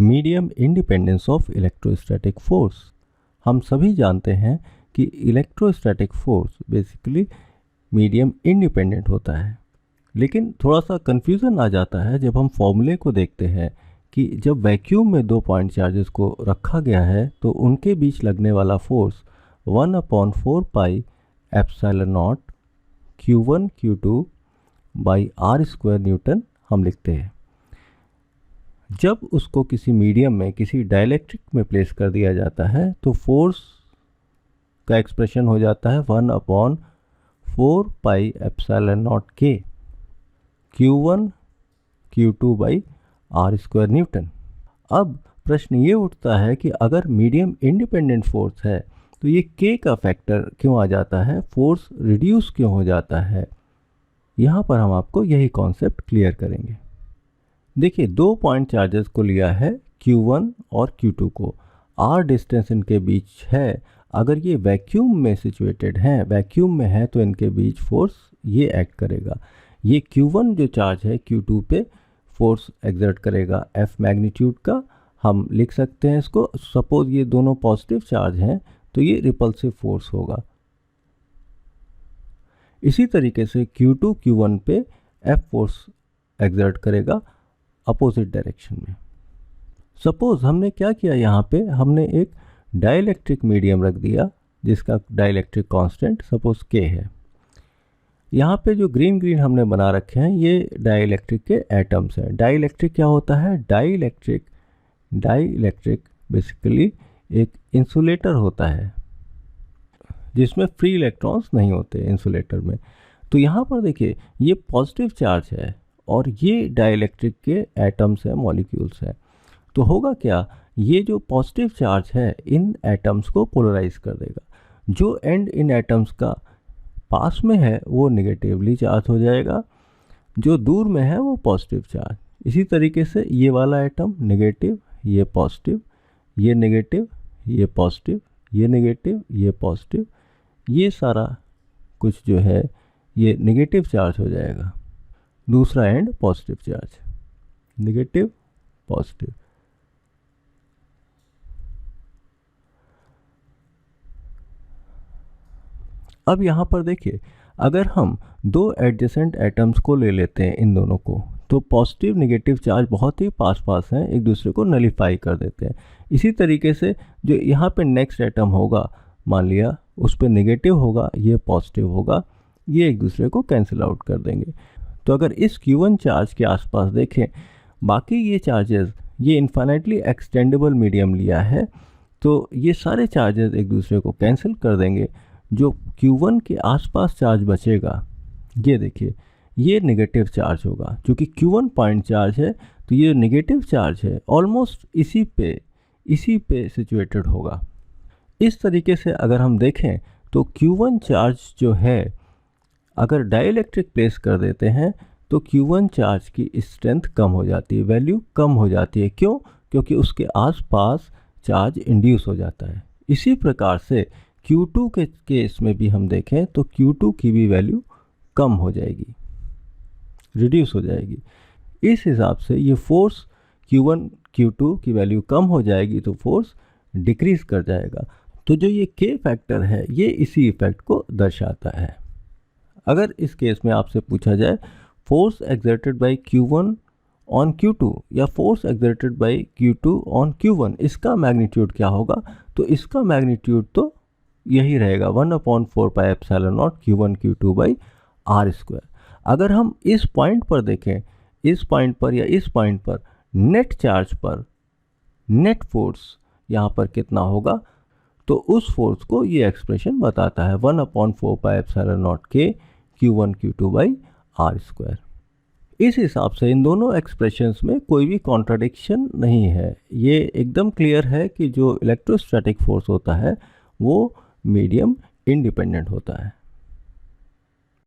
Medium independence of electrostatic force. हम सभी जानते हैं कि electrostatic force basically medium independent होता है, लेकिन थोड़ा सा कन्फ्यूज़न आ जाता है जब हम फॉर्मूले को देखते हैं कि जब वैक्यूम में 2 पॉइंट चार्जेस को रखा गया है तो उनके बीच लगने वाला force 1/4 pi epsilon not Q1 Q2 by R² Newton हम लिखते हैं। जब उसको किसी मीडियम में, किसी डाइलेक्ट्रिक में प्लेस कर दिया जाता है तो फोर्स का एक्सप्रेशन हो जाता है 1/4 pi epsilon not K Q1 Q2 by R² Newton. अब प्रश्न ये उठता है कि अगर मीडियम इंडिपेंडेंट फोर्स है तो ये K का फैक्टर क्यों आ जाता है, फोर्स रिड्यूस क्यों हो जाता है। यहाँ पर हम आपको यही कॉन्सेप्ट क्लियर करेंगे। देखिए, 2 पॉइंट चार्जेस को लिया है Q1 और Q2 को, R डिस्टेंस इनके बीच है। अगर ये वैक्यूम में सिचुएटेड हैं, वैक्यूम में है, तो इनके बीच फोर्स ये एक्ट करेगा। ये Q1 जो चार्ज है Q2 पे फोर्स एक्सर्ट करेगा F मैग्नीट्यूड का। हम लिख सकते हैं इसको, सपोज ये दोनों पॉजिटिव चार्ज हैं तो ये रिपल्सिव फोर्स होगा। इसी तरीके से Q2 Q1 पे F फोर्स एक्सर्ट करेगा अपोजिट डायरेक्शन में। सपोज हमने क्या किया, यहाँ पे हमने एक डाइलेक्ट्रिक मीडियम रख दिया जिसका डाइलेक्ट्रिक कांस्टेंट सपोज K है। यहाँ पे जो ग्रीन ग्रीन हमने बना रखे हैं ये डाइलेक्ट्रिक के एटम्स हैं। डाइलेक्ट्रिक क्या होता है? डाइलेक्ट्रिक बेसिकली एक इंसुलेटर होता है जिसमें फ्री इलेक्ट्रॉन्स नहीं होते इंसुलेटर में। तो यहाँ पर देखिए, ये पॉजिटिव चार्ज है और ये डाइलेक्ट्रिक के एटम्स हैं, मॉलिक्यूल्स हैं। तो होगा क्या, ये जो पॉजिटिव चार्ज है इन एटम्स को पोलराइज कर देगा। जो एंड इन एटम्स का पास में है वो नेगेटिवली चार्ज हो जाएगा, जो दूर में है वो पॉजिटिव चार्ज। इसी तरीके से ये वाला एटम नेगेटिव, ये पॉजिटिव, ये नेगेटिव, ये पॉजिटिव, ये नेगेटिव, ये पॉजिटिव, ये सारा कुछ जो है ये नेगेटिव चार्ज हो जाएगा। दूसरा and positive charge, negative positive. अब यहाँ पर देखिए, अगर हम 2 एडजेसेंट एटम्स को ले लेते हैं इन दोनों को, तो पॉजिटिव नेगेटिव चार्ज बहुत ही पास पास हैं, एक दूसरे को नलीफाई कर देते हैं। इसी तरीके से जो यहाँ पे नेक्स्ट एटम होगा, मान लिया उस पर नेगेटिव होगा, ये पॉजिटिव होगा, ये एक दूसरे को कैंसिल आउट कर देंगे। तो अगर इस Q1 चार्ज के आसपास देखें, बाकी ये चार्जेस, ये इन्फाइनाइटली एक्सटेंडेबल मीडियम लिया है तो ये सारे चार्जेस एक दूसरे को कैंसिल कर देंगे। जो Q1 के आसपास चार्ज बचेगा, ये देखिए, ये नेगेटिव चार्ज होगा। क्योंकि Q1 पॉइंट चार्ज है तो ये नेगेटिव चार्ज है ऑलमोस्ट इसी पे सिचुएटेड होगा। इस तरीके से अगर हम देखें तो Q1 चार्ज जो है, अगर डाइलेक्ट्रिक प्लेस कर देते हैं तो Q1 चार्ज की स्ट्रेंथ कम हो जाती है, वैल्यू कम हो जाती है। क्यों? क्योंकि उसके आसपास चार्ज इंड्यूस हो जाता है। इसी प्रकार से Q2 के केस में भी हम देखें तो Q2 की भी वैल्यू कम हो जाएगी, रिड्यूस हो जाएगी। इस हिसाब से ये फोर्स Q1 Q2 की वैल्यू कम हो जाएगी तो फोर्स डिक्रीज कर जाएगा। तो जो ये K फैक्टर है ये इसी इफेक्ट को दर्शाता है। अगर इस केस में आपसे पूछा जाए force exerted by Q1 on Q2 या force exerted by Q2 on Q1, इसका मैग्नीट्यूड क्या होगा, तो इसका मैग्नीट्यूड तो यही रहेगा 1/4 pi epsilon not Q1 Q2 by R²। अगर हम इस पॉइंट पर देखें, इस पॉइंट पर या इस पॉइंट पर नेट चार्ज पर नेट फोर्स यहाँ पर कितना होगा, तो उस फोर्स को ये एक्सप्रेशन बताता है 1/4 pi epsilon not K Q1 Q2 by R²। इस हिसाब से इन दोनों एक्सप्रेशंस में कोई भी कॉन्ट्राडिक्शन नहीं है। ये एकदम क्लियर है कि जो इलेक्ट्रोस्टैटिक फोर्स होता है वो मीडियम इंडिपेंडेंट होता है।